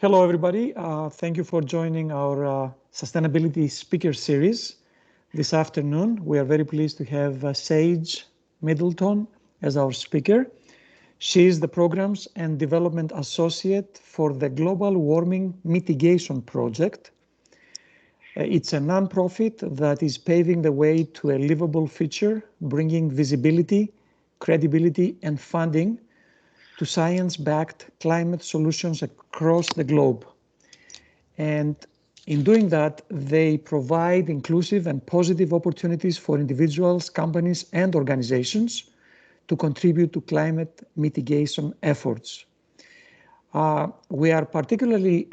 Hello, everybody. Thank you for joining our Sustainability Speaker Series this afternoon. We are very pleased to have Saige Middleton as our speaker. She is the Programs and Development Associate for the Global Warming Mitigation Project. It's a nonprofit that is paving the way to a livable future, bringing visibility, credibility, and funding to science-backed climate solutions across the globe. And in doing that, they provide inclusive and positive opportunities for individuals, companies, and organizations to contribute to climate mitigation efforts. We are particularly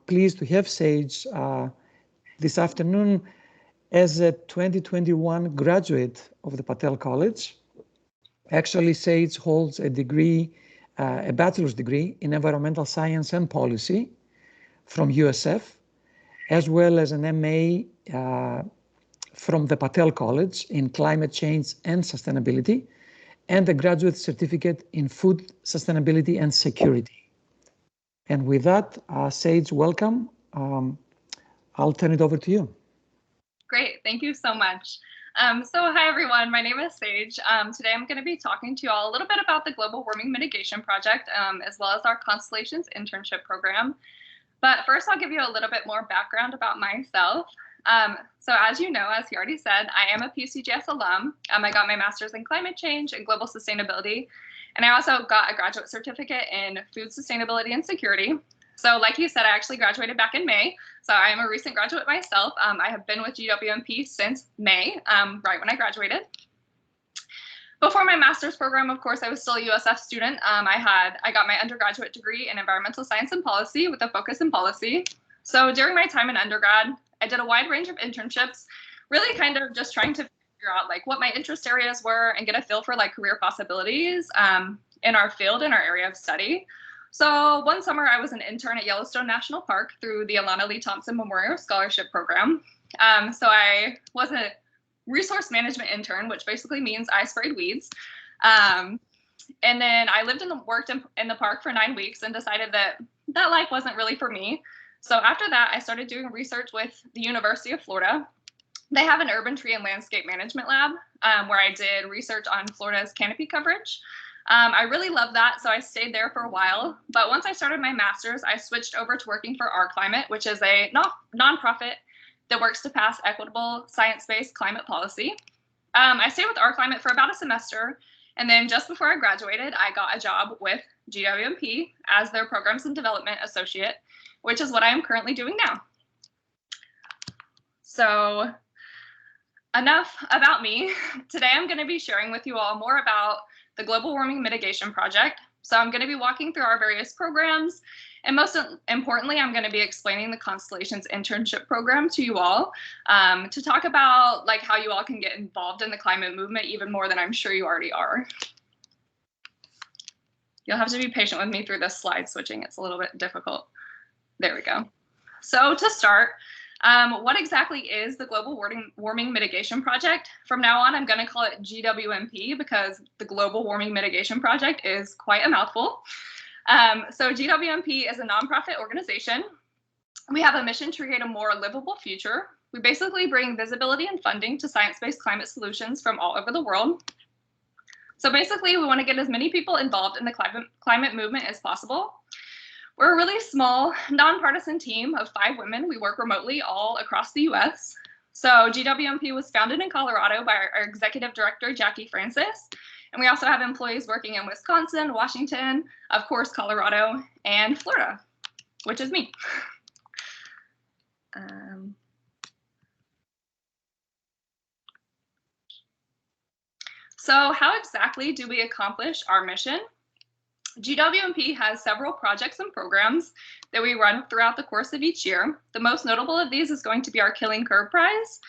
pleased to have Saige this afternoon as a 2021 graduate of the Patel College. Actually, Saige holds a degree, a bachelor's degree in environmental science and policy from USF, as well as an MA from the Patel College in climate change and sustainability, and a graduate certificate in food sustainability and security. And with that, Saige, welcome. I'll turn it over to you. Great, thank you so much. So hi everyone, my name is Saige. Today I'm going to be talking to you all a little bit about the Global Warming Mitigation Project, as well as our Constellations internship program. But first I'll give you a little bit more background about myself. So as you know, as he already said, I am a PCGS alum. I got my master's in climate change and global sustainability. And I also got a graduate certificate in food sustainability and security. So like you said, I actually graduated back in May. So I am a recent graduate myself. I have been with GWMP since May, right when I graduated. Before my master's program, of course, I was still a USF student. I got my undergraduate degree in environmental science and policy with a focus in policy. So during my time in undergrad, I did a wide range of internships, really kind of just trying to figure out like what my interest areas were and get a feel for like career possibilities in our field, in our area of study. So one summer I was an intern at Yellowstone National Park through the Alana Lee Thompson Memorial Scholarship Program. So I was a resource management intern, which basically means I sprayed weeds. And then I worked in the park for 9 weeks and decided that that life wasn't really for me. So after that, I started doing research with the University of Florida. They have an urban tree and landscape management lab where I did research on Florida's canopy coverage. I really loved that, so I stayed there for a while. But once I started my master's, I switched over to working for Our Climate, which is a nonprofit that works to pass equitable science-based climate policy. I stayed with Our Climate for about a semester, and then just before I graduated, I got a job with GWMP as their Programs and Development Associate, which is what I am currently doing now. So enough about me. Today I'm going to be sharing with you all more about the Global Warming Mitigation Project. So I'm going to be walking through our various programs, and most importantly, I'm going to be explaining the Constellations internship program to you all to talk about like how you all can get involved in the climate movement even more than I'm sure you already are. You'll have to be patient with me through this slide switching. It's a little bit difficult. There we go. So to start, what exactly is the Global Warming Mitigation Project? From now on, I'm going to call it GWMP because the Global Warming Mitigation Project is quite a mouthful. So GWMP is a nonprofit organization. We have a mission to create a more livable future. We basically bring visibility and funding to science-based climate solutions from all over the world. So basically, we want to get as many people involved in the climate movement as possible. We're a really small, nonpartisan team of 5 women. We work remotely all across the US. So GWMP was founded in Colorado by our executive director, Jackie Francis. And we also have employees working in Wisconsin, Washington, of course, Colorado, and Florida, which is me. So how exactly do we accomplish our mission? GWMP has several projects and programs that we run throughout the course of each year. The most notable of these is going to be our Killing Curve Prize,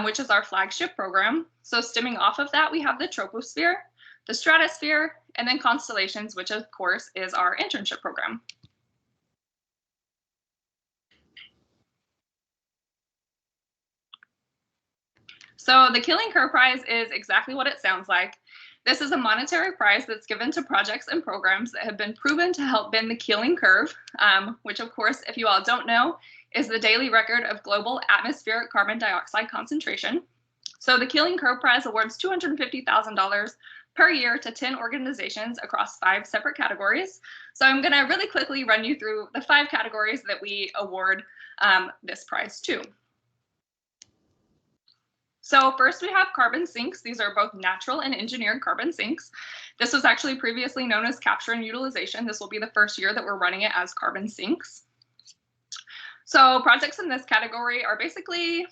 which is our flagship program. So stemming off of that, we have the Troposphere, the Stratosphere, and then Constellations, which of course is our internship program. So the Killing Curve Prize is exactly what it sounds like. This is a monetary prize that's given to projects and programs that have been proven to help bend the Keeling curve, which of course, if you all don't know, is the daily record of global atmospheric carbon dioxide concentration. So the Keeling Curve Prize awards $250,000 per year to 10 organizations across 5 separate categories. So I'm going to really quickly run you through the 5 categories that we award this prize to. So first we have carbon sinks. These are both natural and engineered carbon sinks. This was actually previously known as capture and utilization. This will be the first year that we're running it as carbon sinks. So projects in this category are basically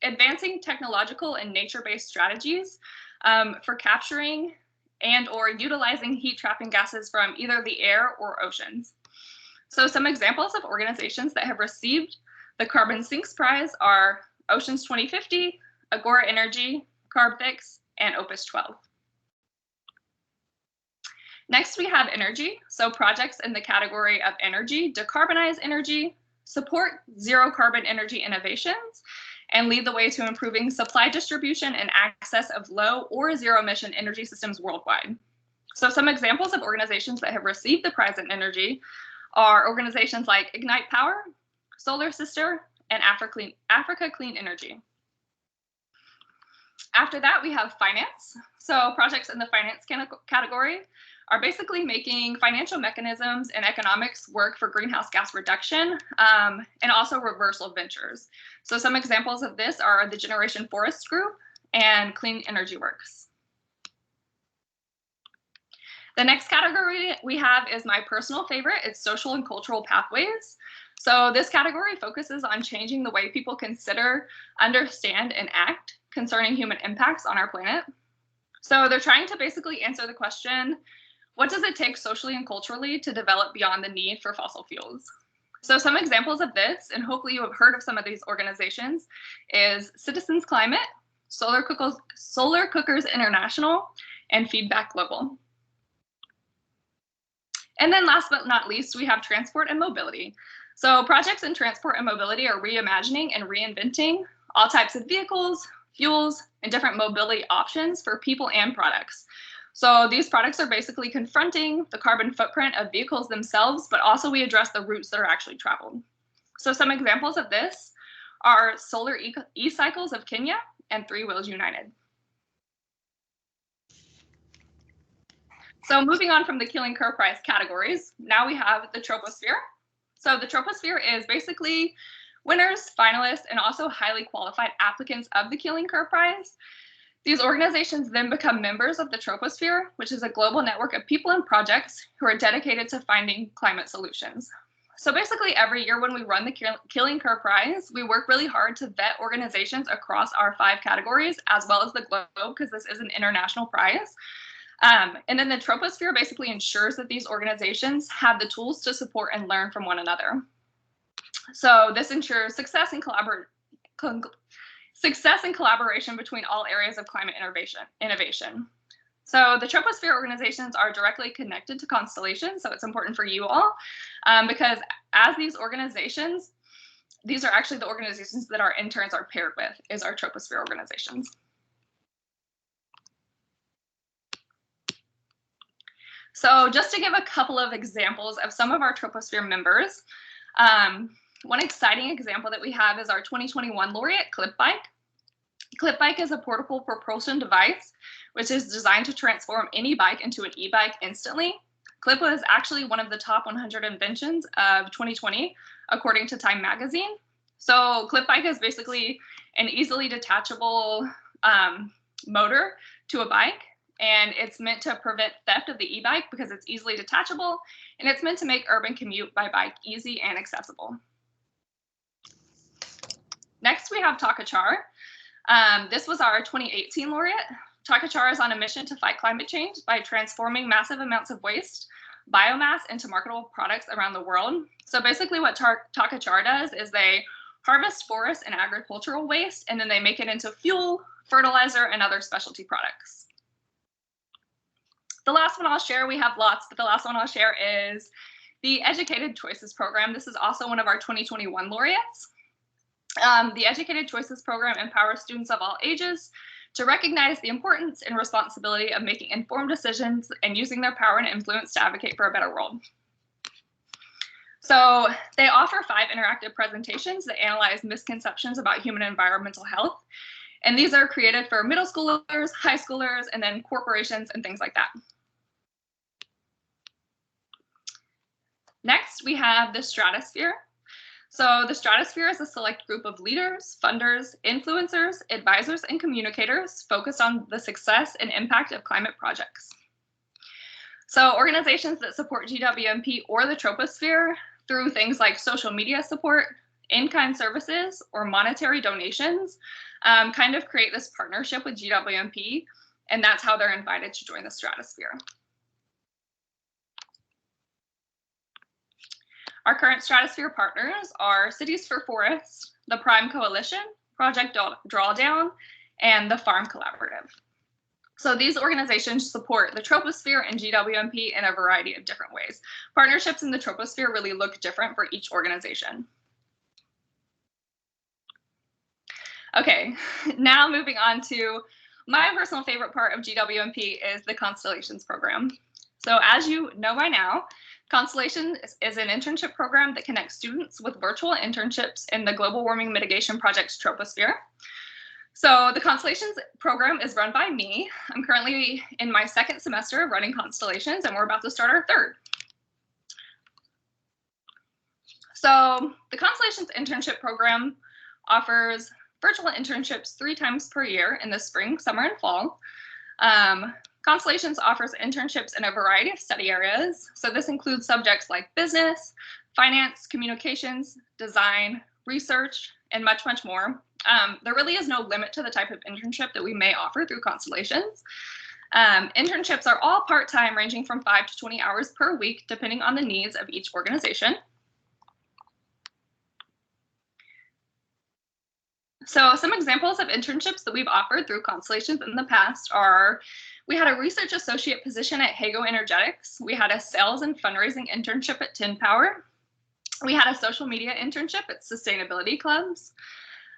advancing technological and nature-based strategies for capturing and or utilizing heat trapping gases from either the air or oceans. So some examples of organizations that have received the Carbon Sinks Prize are Oceans 2050, Agora Energy, CarbFix, and Opus 12. Next, we have energy. So projects in the category of energy decarbonize energy, support zero carbon energy innovations, and lead the way to improving supply distribution and access of low or zero emission energy systems worldwide. So some examples of organizations that have received the prize in energy are organizations like Ignite Power, Solar Sister, and Africa Clean Energy. After that, we have finance. So projects in the finance category are basically making financial mechanisms and economics work for greenhouse gas reduction and also reversal ventures. So some examples of this are the Generation Forest Group and Clean Energy Works. The next category we have is my personal favorite. It's social and cultural pathways. So this category focuses on changing the way people consider, understand, and act concerning human impacts on our planet. So they're trying to basically answer the question, what does it take socially and culturally to develop beyond the need for fossil fuels? So some examples of this, and hopefully you have heard of some of these organizations, is Citizens Climate, Solar Cookers International, and Feedback Global. And then last but not least, we have transport and mobility. So projects in transport and mobility are reimagining and reinventing all types of vehicles, fuels, and different mobility options for people and products. So these products are basically confronting the carbon footprint of vehicles themselves, but also we address the routes that are actually traveled. So some examples of this are Solar E-Cycles of Kenya and Three Wheels United. So moving on from the Keeling Curve Prize categories, now we have the Troposphere. So the Troposphere is basically winners, finalists, and also highly qualified applicants of the Keeling Curve Prize. These organizations then become members of the Troposphere, which is a global network of people and projects who are dedicated to finding climate solutions. So basically every year when we run the Keeling Curve Prize, we work really hard to vet organizations across our 5 categories, as well as the globe, because this is an international prize. And then the Troposphere basically ensures that these organizations have the tools to support and learn from one another. So this ensures success and collaboration between all areas of climate innovation. So the Troposphere organizations are directly connected to Constellations, so it's important for you all, because as these organizations, these are actually the organizations that our interns are paired with, is our Troposphere organizations. So just to give a couple of examples of some of our Troposphere members, one exciting example that we have is our 2021 laureate, Clipbike. Clipbike is a portable propulsion device, which is designed to transform any bike into an e-bike instantly. Clip was actually one of the top 100 inventions of 2020, according to Time Magazine. So Clipbike is basically an easily detachable motor to a bike, and it's meant to prevent theft of the e-bike because it's easily detachable, and it's meant to make urban commute by bike easy and accessible. Next, we have Takachar. This was our 2018 laureate. Takachar is on a mission to fight climate change by transforming massive amounts of waste, biomass, into marketable products around the world. So basically what Takachar does is they harvest forest and agricultural waste, and then they make it into fuel, fertilizer, and other specialty products. The last one I'll share, we have lots, but the last one I'll share is the Educated Choices program. This is also one of our 2021 laureates. The Educated Choices program empowers students of all ages to recognize the importance and responsibility of making informed decisions and using their power and influence to advocate for a better world. So they offer 5 interactive presentations that analyze misconceptions about human and environmental health. And these are created for middle schoolers, high schoolers, and then corporations and things like that. Next, we have the Stratosphere. So the Stratosphere is a select group of leaders, funders, influencers, advisors, and communicators focused on the success and impact of climate projects. So organizations that support GWMP or the Troposphere through things like social media support, in-kind services, or monetary donations kind of create this partnership with GWMP, and that's how they're invited to join the Stratosphere. Our current Stratosphere partners are Cities for Forests, the Prime Coalition, Project Drawdown, and the Farm Collaborative. So these organizations support the Troposphere and GWMP in a variety of different ways. Partnerships in the Troposphere really look different for each organization. Okay, now moving on to my personal favorite part of GWMP is the Constellations program. So as you know by now, Constellations is an internship program that connects students with virtual internships in the Global Warming Mitigation Project's Troposphere. So the Constellations program is run by me. I'm currently in my 2nd semester of running Constellations, and we're about to start our 3rd. So the Constellations internship program offers virtual internships 3 times per year in the spring, summer, and fall. Constellations offers internships in a variety of study areas. So this includes subjects like business, finance, communications, design, research, and much, much more. There really is no limit to the type of internship that we may offer through Constellations. Internships are all part-time, ranging from 5 to 20 hours per week, depending on the needs of each organization. So some examples of internships that we've offered through Constellations in the past are, we had a research associate position at Hago Energetics. We had a sales and fundraising internship at Tin Power. We had a social media internship at Sustainability Clubs.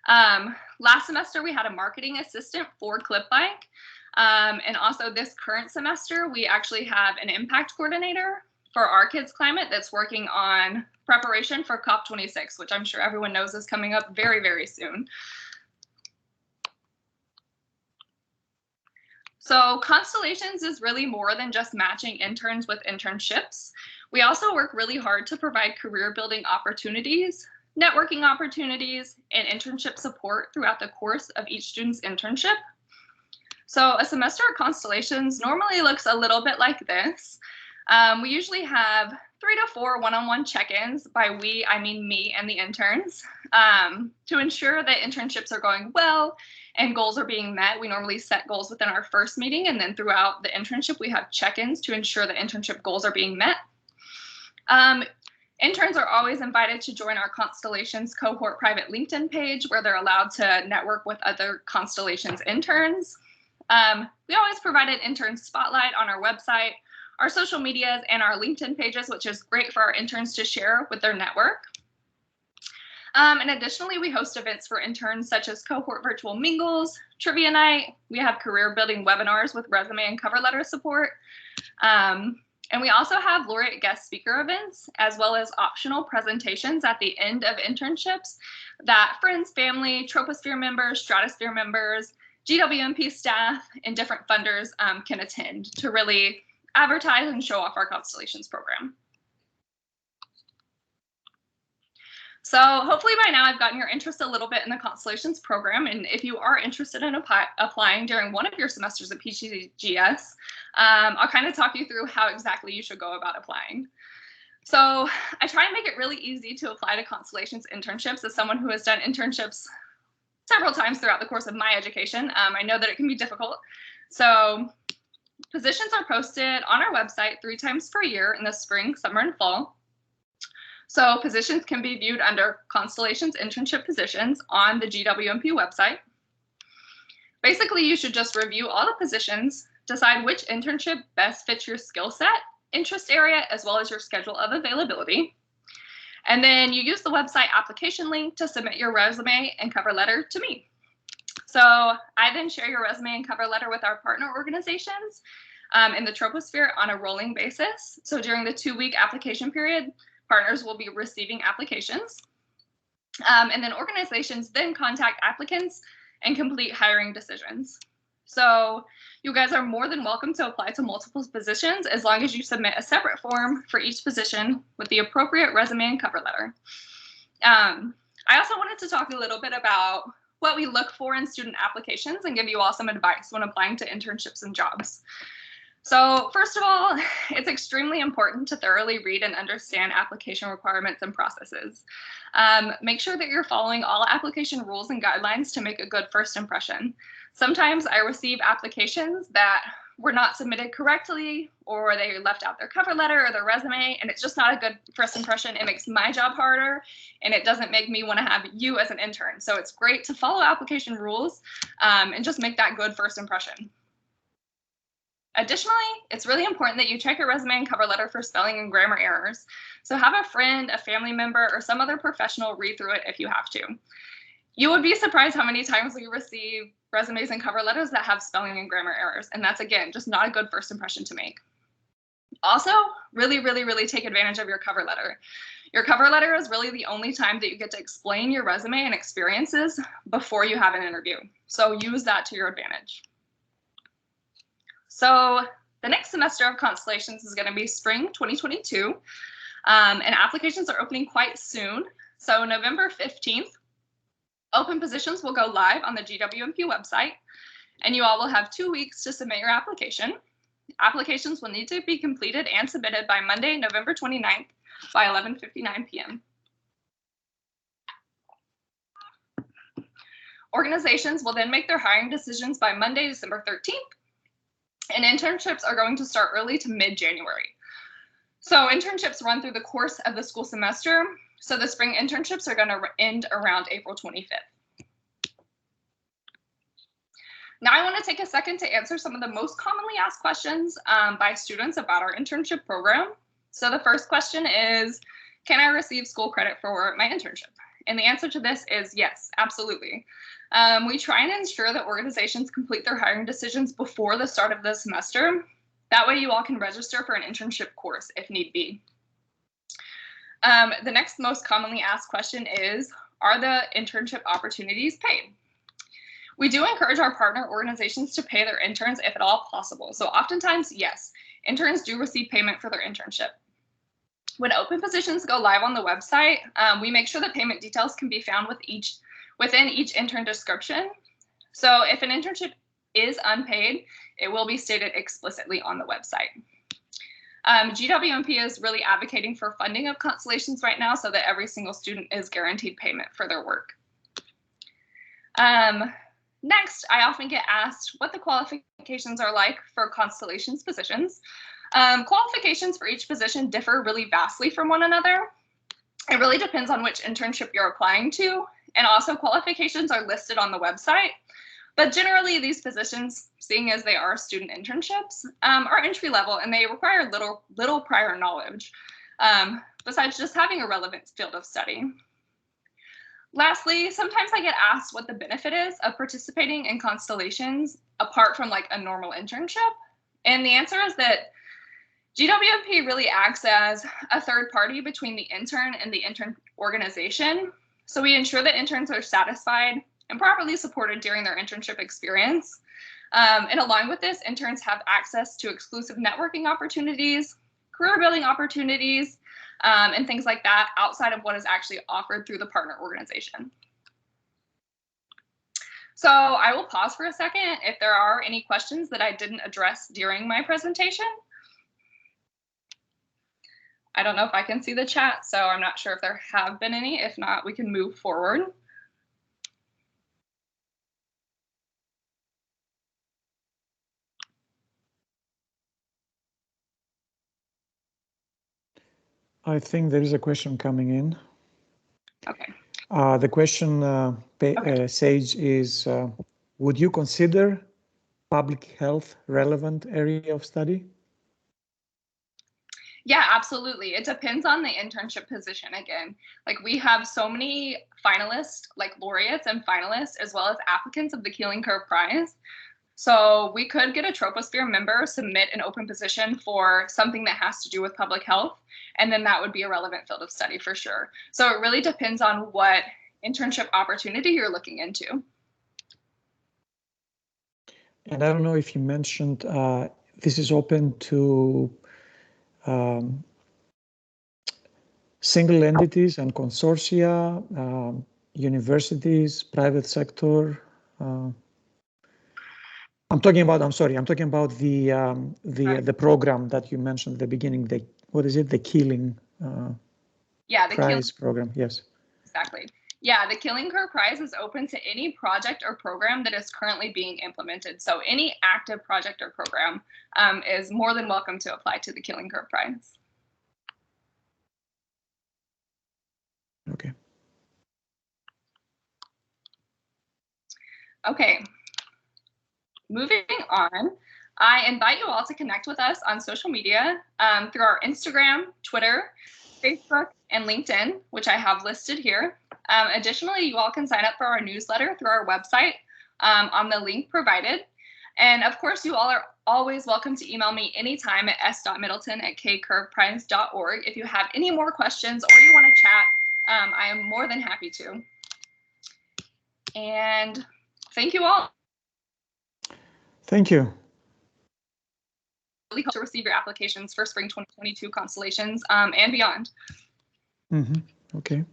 Last semester, we had a marketing assistant for Clipbike. And also this current semester, we actually have an impact coordinator for Our Kids Climate that's working on preparation for COP26, which I'm sure everyone knows is coming up very, very soon. So Constellations is really more than just matching interns with internships. We also work really hard to provide career building opportunities, networking opportunities, and internship support throughout the course of each student's internship. So a semester at Constellations normally looks a little bit like this. We usually have 3 to 4 one-on-one check-ins. By we, I mean me and the interns. To ensure that internships are going well and goals are being met, we normally set goals within our first meeting, and then throughout the internship, we have check-ins to ensure that internship goals are being met. Interns are always invited to join our Constellations cohort private LinkedIn page, where they're allowed to network with other Constellations interns. We always provide an intern spotlight on our website, our social medias, and our LinkedIn pages, which is great for our interns to share with their network. And additionally, we host events for interns such as cohort virtual mingles, trivia night. We have career building webinars with resume and cover letter support. And we also have laureate guest speaker events, as well as optional presentations at the end of internships that friends, family, Troposphere members, Stratosphere members, GWMP staff, and different funders can attend to really advertise and show off our Constellations program. So hopefully by now I've gotten your interest a little bit in the Constellations program, and if you are interested in applying during one of your semesters at PCGS, I'll kind of talk you through how exactly you should go about applying. So I try and make it really easy to apply to Constellations internships as someone who has done internships several times throughout the course of my education. I know that it can be difficult. So positions are posted on our website 3 times per year in the spring, summer, and fall. So positions can be viewed under Constellations internship positions on the GWMP website. Basically, you should just review all the positions, decide which internship best fits your skill set, interest area, as well as your schedule of availability. And then you use the website application link to submit your resume and cover letter to me. So I then share your resume and cover letter with our partner organizations in the Troposphere on a rolling basis. So during the 2-week application period, partners will be receiving applications. And then organizations then contact applicants and complete hiring decisions. So you guys are more than welcome to apply to multiple positions as long as you submit a separate form for each position with the appropriate resume and cover letter. I also wanted to talk a little bit about what we look for in student applications and give you all some advice when applying to internships and jobs. So first of all, it's extremely important to thoroughly read and understand application requirements and processes. Make sure that you're following all application rules and guidelines to make a good first impression. Sometimes I receive applications that were not submitted correctly, or they left out their cover letter or their resume, and it's just not a good first impression. It makes my job harder, and it doesn't make me want to have you as an intern. So it's great to follow application rules and just make that good first impression. Additionally, it's really important that you check your resume and cover letter for spelling and grammar errors. So have a friend, a family member, or some other professional read through it if you have to. You would be surprised how many times we receive resumes and cover letters that have spelling and grammar errors. And that's, again, just not a good first impression to make. Also, really take advantage of your cover letter. Your cover letter is really the only time that you get to explain your resume and experiences before you have an interview. So use that to your advantage. So the next semester of Constellations is going to be spring 2022, and applications are opening quite soon. So November 15th, open positions will go live on the GWMP website, and you all will have 2 weeks to submit your application. Applications will need to be completed and submitted by Monday, November 29th by 11:59 p.m. Organizations will then make their hiring decisions by Monday, December 13th. And internships are going to start early to mid-January. So internships run through the course of the school semester. So the spring internships are going to end around April 25th. Now I want to take a second to answer some of the most commonly asked questions by students about our internship program. So the first question is, can I receive school credit for my internship? And the answer to this is yes, absolutely. We try and ensure that organizations complete their hiring decisions before the start of the semester. That way you all can register for an internship course if need be. The next most commonly asked question is, are the internship opportunities paid? We do encourage our partner organizations to pay their interns if at all possible. So oftentimes, yes, interns do receive payment for their internship. When open positions go live on the website, we make sure that payment details can be found within each intern description. So if an internship is unpaid, it will be stated explicitly on the website. GWMP is really advocating for funding of Constellations right now so that every single student is guaranteed payment for their work. Next, I often get asked what the qualifications are like for Constellations positions. Qualifications for each position differ really vastly from one another. It really depends on which internship you're applying to, and also qualifications are listed on the website. But generally, these positions, seeing as they are student internships, are entry level and they require little prior knowledge, besides just having a relevant field of study. Lastly, sometimes I get asked what the benefit is of participating in Constellations apart from like a normal internship. And the answer is that GWMP really acts as a third party between the intern and the intern organization. So we ensure that interns are satisfied and properly supported during their internship experience. And along with this, interns have access to exclusive networking opportunities, career building opportunities, and things like that outside of what is actually offered through the partner organization. So I will pause for a second if there are any questions that I didn't address during my presentation. I don't know if I can see the chat, so I'm not sure if there have been any. If not, we can move forward. I think there is a question coming in. Okay. The question, Saige, is, would you consider public health relevant area of study? Yeah, absolutely. It depends on the internship position again. Like we have so many finalists, like laureates and finalists, as well as applicants of the Keeling Curve Prize. So we could get a Troposphere member submit an open position for something that has to do with public health, and then that would be a relevant field of study for sure. So it really depends on what internship opportunity you're looking into. And I don't know if you mentioned this is open to single entities and consortia, universities, private sector. I'm talking about the program that you mentioned at the beginning. What is it? The Keeling Prize program. Yes. Exactly. Yeah, the Keeling Curve Prize is open to any project or program that is currently being implemented. So any active project or program is more than welcome to apply to the Keeling Curve Prize. Okay. Okay. Moving on, I invite you all to connect with us on social media through our Instagram, Twitter, Facebook, and LinkedIn, which I have listed here. Additionally, you all can sign up for our newsletter through our website on the link provided. And of course, you all are always welcome to email me anytime at s.middleton@kcurveprize.org if you have any more questions or you want to chat. I am more than happy to. And thank you all. Thank you. Really hope to receive your applications for spring 2022 Constellations and beyond. Okay.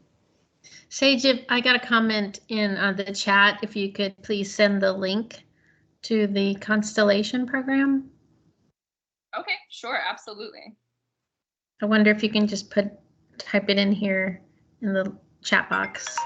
Saige, I got a comment in the chat. If you could please send the link to the Constellation program. Okay, sure, absolutely. I wonder if you can just type it in here in the chat box.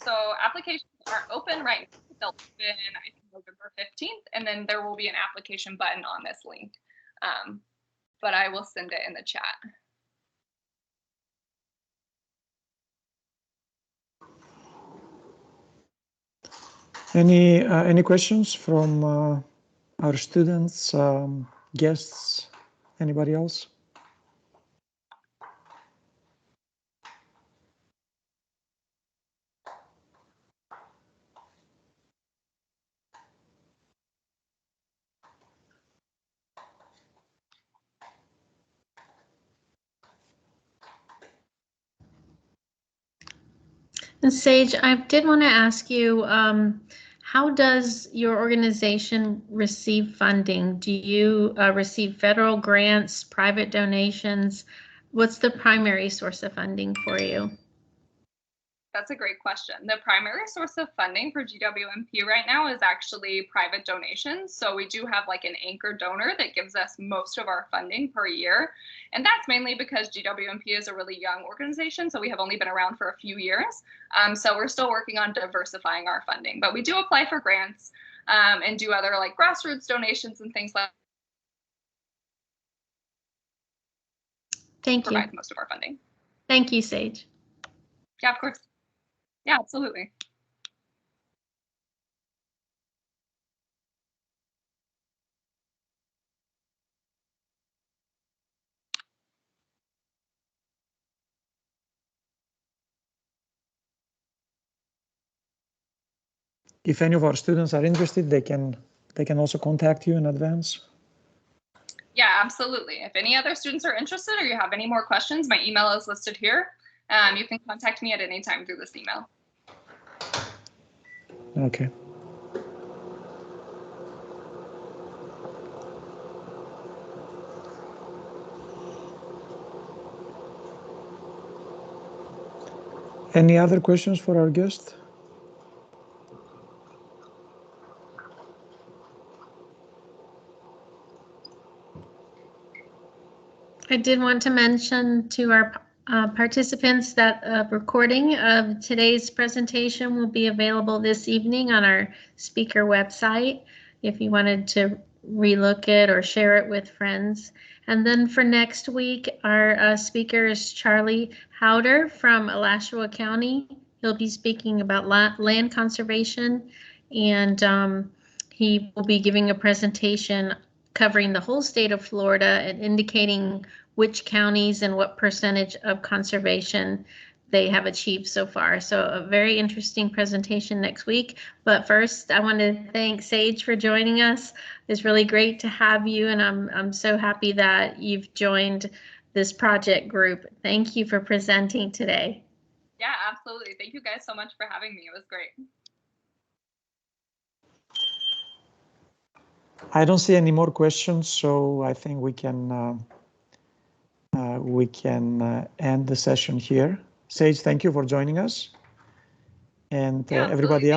So applications are open right now. They'll open, I think, November 15th, and then there will be an application button on this link. But I will send it in the chat. Any questions from our students, guests, anybody else? And Saige, I did want to ask you, how does your organization receive funding? Do you receive federal grants, private donations? What's the primary source of funding for you? That's a great question. The primary source of funding for GWMP right now is actually private donations. So we do have like an anchor donor that gives us most of our funding per year. And that's mainly because GWMP is a really young organization. So we have only been around for a few years. So we're still working on diversifying our funding, but we do apply for grants and do other like grassroots donations and things like that. Thank you. Provides most of our funding. Thank you, Saige. Yeah, of course. Yeah, absolutely. If any of our students are interested, they can also contact you in advance. Yeah, absolutely. If any other students are interested or you have any more questions, my email is listed here. You can contact me at any time through this email. Okay. Any other questions for our guest? I did want to mention to our participants that a recording of today's presentation will be available this evening on our speaker website if you wanted to relook it or share it with friends. And then for next week, our speaker is Charlie Howder from Alachua County. He'll be speaking about land conservation, and he will be giving a presentation covering the whole state of Florida and indicating which counties and what percentage of conservation they have achieved so far. So a very interesting presentation next week. But first, I want to thank Saige for joining us. It's really great to have you, and I'm so happy that you've joined this project group. Thank you for presenting today. Yeah, absolutely. Thank you guys so much for having me. It was great. I don't see any more questions, so I think we can end the session here. Saige, thank you for joining us, and Yeah, everybody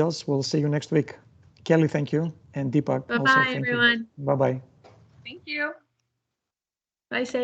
else, we'll see you next week. Kelly, thank you, and Deepak also. Bye-bye, Thank everyone. you. Bye-bye. Thank you. Bye, Saige.